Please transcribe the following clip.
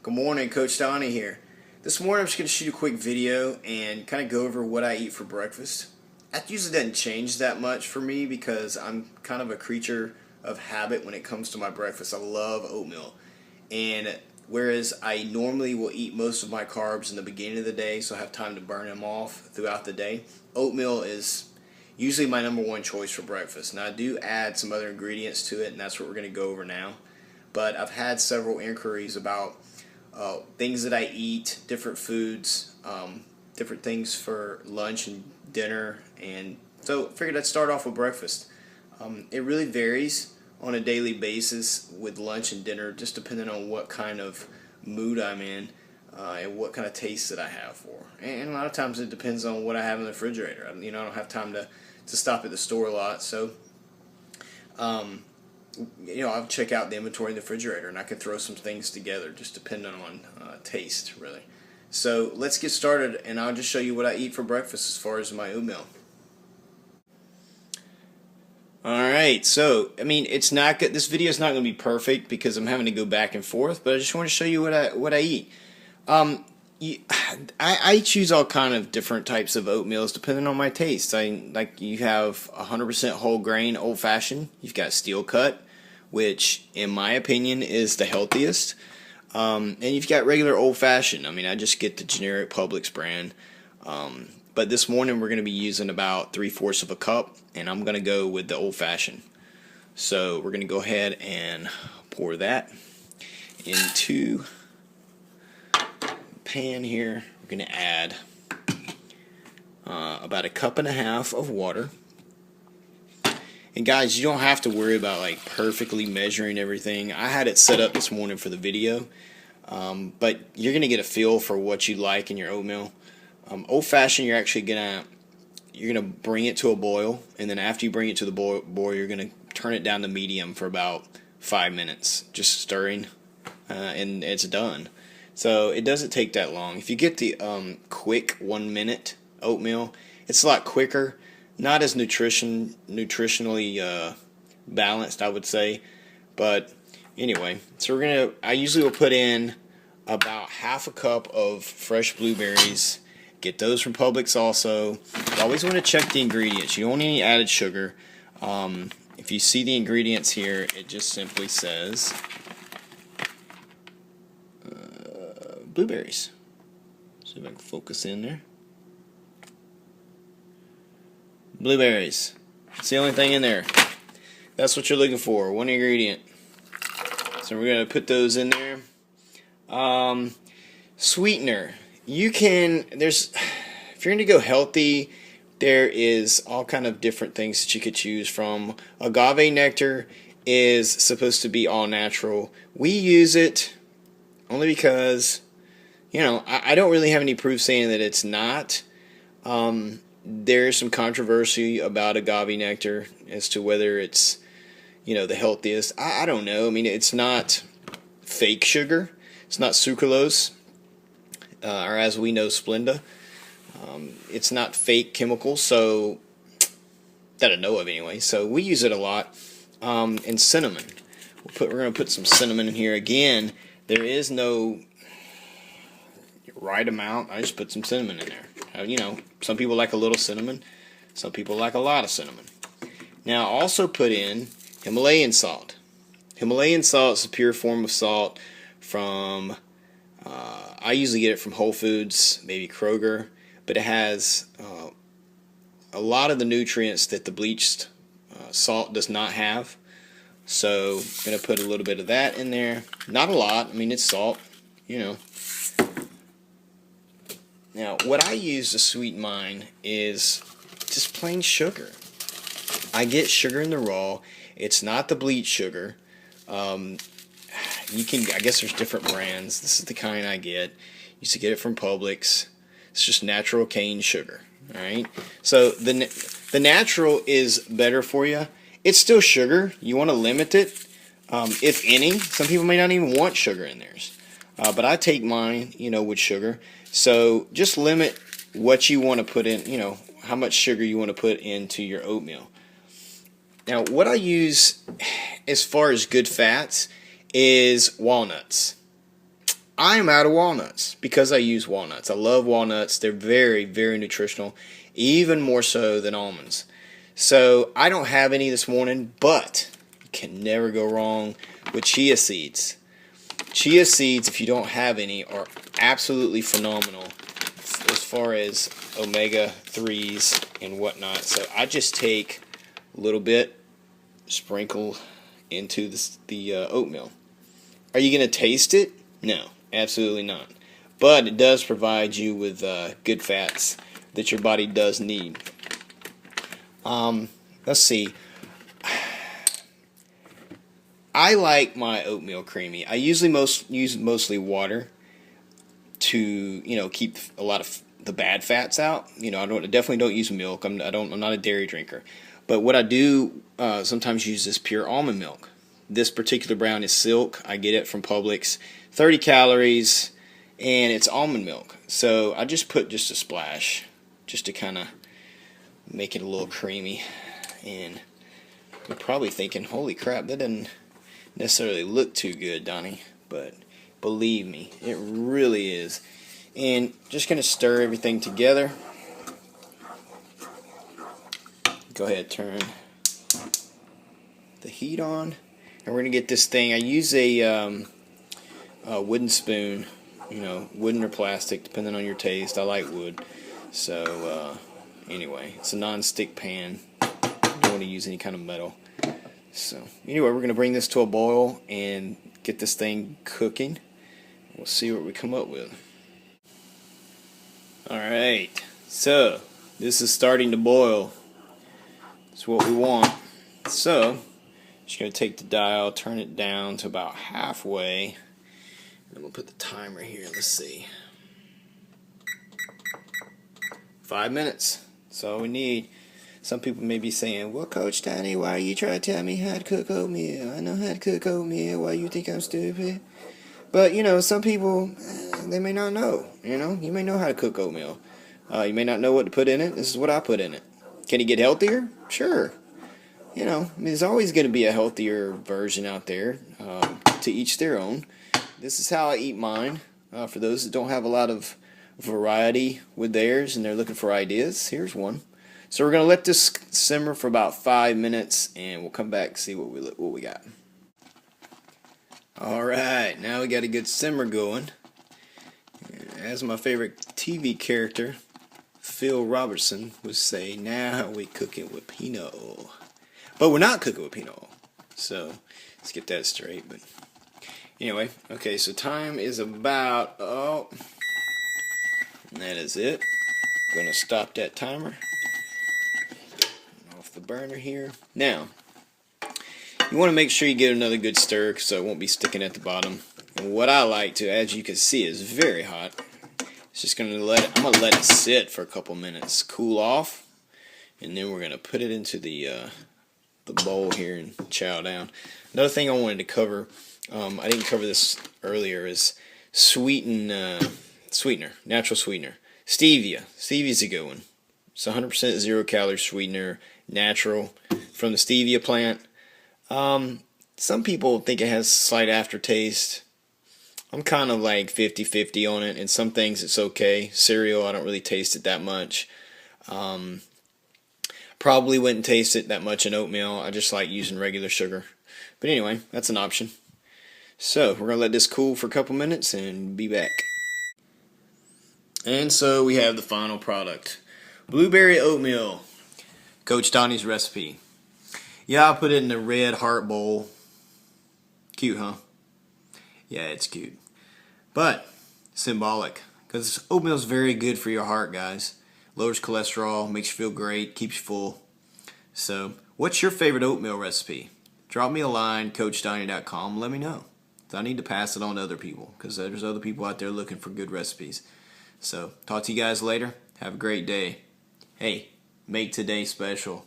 Good morning, Coach Donnie here. This morning I'm just going to shoot a quick video and kind of go over what I eat for breakfast. That usually doesn't change that much for me because I'm kind of a creature of habit when it comes to my breakfast. I love oatmeal. And whereas I normally will eat most of my carbs in the beginning of the day so I have time to burn them off throughout the day, oatmeal is usually my number one choice for breakfast. Now I do add some other ingredients to it, and that's what we're going to go over now. But I've had several inquiries about things that I eat, different foods, different things for lunch and dinner, and so I figured I'd start off with breakfast. It really varies on a daily basis with lunch and dinner, just depending on what kind of mood I'm in and what kind of taste that I have for. And a lot of times it depends on what I have in the refrigerator. I don't have time to stop at the store a lot, so I'll check out the inventory in the refrigerator and I can throw some things together just depending on taste, really. So let's get started, and I'll just show you what I eat for breakfast as far as my oatmeal. Alright, so, it's not good. This video is not going to be perfect because I'm having to go back and forth, but I just want to show you what I eat. I choose all kind of different types of oatmeals depending on my taste. You have 100% whole grain old-fashioned. You've got steel cut, which in my opinion is the healthiest. And you've got regular old-fashioned. I just get the generic Publix brand. But this morning we're going to be using about 3/4 of a cup, and I'm going to go with the old-fashioned. So we're going to go ahead and pour that into pan here. We're going to add about 1.5 cups of water. And guys, you don't have to worry about perfectly measuring everything. I had it set up this morning for the video, but you're going to get a feel for what you like in your oatmeal. Old-fashioned, you're actually gonna bring it to a boil, and then after you bring it to the boil, you're gonna turn it down to medium for about 5 minutes, just stirring, and it's done. So it doesn't take that long. If you get the quick 1-minute oatmeal, it's a lot quicker, not as nutritionally balanced, I would say. But anyway, so I usually will put in about 1/2 cup of fresh blueberries. Get those from Publix also. You always want to check the ingredients. You don't want any added sugar. If you see the ingredients here, it just simply says blueberries. See if I can focus in there. Blueberries. It's the only thing in there. That's what you're looking for. One ingredient. So we're going to put those in there. Sweetener. If you're going to go healthy, there is all kind of different things that you could choose from. Agave nectar is supposed to be all natural. We use it only because, I don't really have any proof saying that it's not. There's some controversy about agave nectar as to whether it's, the healthiest. I don't know. It's not fake sugar. It's not sucralose. Or as we know, Splenda. It's not fake chemicals, so that I know of anyway. So we use it a lot. And cinnamon. We're going to put some cinnamon in here. Again, there is no right amount. I just put some cinnamon in there. Some people like a little cinnamon. Some people like a lot of cinnamon. Now, also put in Himalayan salt. Himalayan salt is a pure form of salt from... I usually get it from Whole Foods, maybe Kroger, but it has a lot of the nutrients that the bleached salt does not have. So I'm going to put a little bit of that in there. Not a lot. It's salt, Now, what I use to sweeten mine is just plain sugar. I get sugar in the raw. It's not the bleached sugar. I guess there's different brands. This is the kind I get. Used to get it from Publix. It's just natural cane sugar. Alright? So the natural is better for you. It's still sugar. You want to limit it, if any. Some people may not even want sugar in theirs. But I take mine, with sugar. So just limit what you want to put in, how much sugar you want to put into your oatmeal. Now, what I use as far as good fats is walnuts. I am out of walnuts because I use walnuts. I love walnuts. They're very, very nutritional, even more so than almonds. So I don't have any this morning, but you can never go wrong with chia seeds. Chia seeds, if you don't have any, are absolutely phenomenal as far as omega-3s and whatnot. So I just take a little bit, sprinkle into the oatmeal. Are you going to taste it? No, absolutely not. But it does provide you with good fats that your body does need. Let's see. I like my oatmeal creamy. I usually use mostly water to keep a lot of the bad fats out. I definitely don't use milk. I'm not a dairy drinker. But what I do sometimes use is pure almond milk. This particular brand is Silk. I get it from Publix. 30 calories, and it's almond milk. So I just put just a splash, just to kind of make it a little creamy. And you're probably thinking, holy crap, that doesn't necessarily look too good, Donnie. But believe me, it really is. And just going to stir everything together. Go ahead, turn the heat on. And we're going to get this thing. I use a wooden spoon, wooden or plastic, depending on your taste. I like wood. So, anyway, it's a non-stick pan. Don't want to use any kind of metal. So, anyway, we're going to bring this to a boil and get this thing cooking. We'll see what we come up with. Alright, so this is starting to boil. That's what we want. So, just going to take the dial, turn it down to about halfway. And we'll put the timer here. Let's see. 5 minutes. That's all we need. Some people may be saying, well, Coach Donnie, why are you trying to tell me how to cook oatmeal? I know how to cook oatmeal. Why you think I'm stupid? But, some people, they may not know. You may know how to cook oatmeal. You may not know what to put in it. This is what I put in it. Can it get healthier? Sure. There's always going to be a healthier version out there. To each their own. This is how I eat mine. For those that don't have a lot of variety with theirs and they're looking for ideas, here's one. So we're going to let this simmer for about 5 minutes, and we'll come back and see what we got. Alright, now we got a good simmer going. As my favorite TV character, Phil Robertson, would say, now we cooking with peanut oil. But we're not cooking with peanut oil. So, let's get that straight. But anyway, okay, so time is about, and that is it. Gonna stop that timer. Off the burner here. Now, you want to make sure you get another good stir so it won't be sticking at the bottom. And what I like to, as you can see, is very hot. It's just I'm gonna let it sit for a couple minutes, cool off, and then we're gonna put it into the bowl here and chow down. Another thing I wanted to cover, I didn't cover this earlier, is sweetener, natural sweetener. Stevia. Stevia's a good one. It's 100% zero-calorie sweetener, natural, from the stevia plant. Some people think it has a slight aftertaste. I'm kind of like 50-50 on it. In some things it's okay. Cereal, I don't really taste it that much. Probably wouldn't taste it that much in oatmeal. I just like using regular sugar. But anyway, that's an option. So, we're going to let this cool for a couple minutes and be back. And so we have the final product. Blueberry oatmeal. Coach Donnie's recipe. Yeah, I put it in the red heart bowl. Cute, huh? Yeah, it's cute. But, symbolic. Because oatmeal is very good for your heart, guys. Lowers cholesterol, makes you feel great, keeps you full. So, what's your favorite oatmeal recipe? Drop me a line, CoachDonnie.com. Let me know. I need to pass it on to other people. Because there's other people out there looking for good recipes. So, talk to you guys later. Have a great day. Hey, make today special.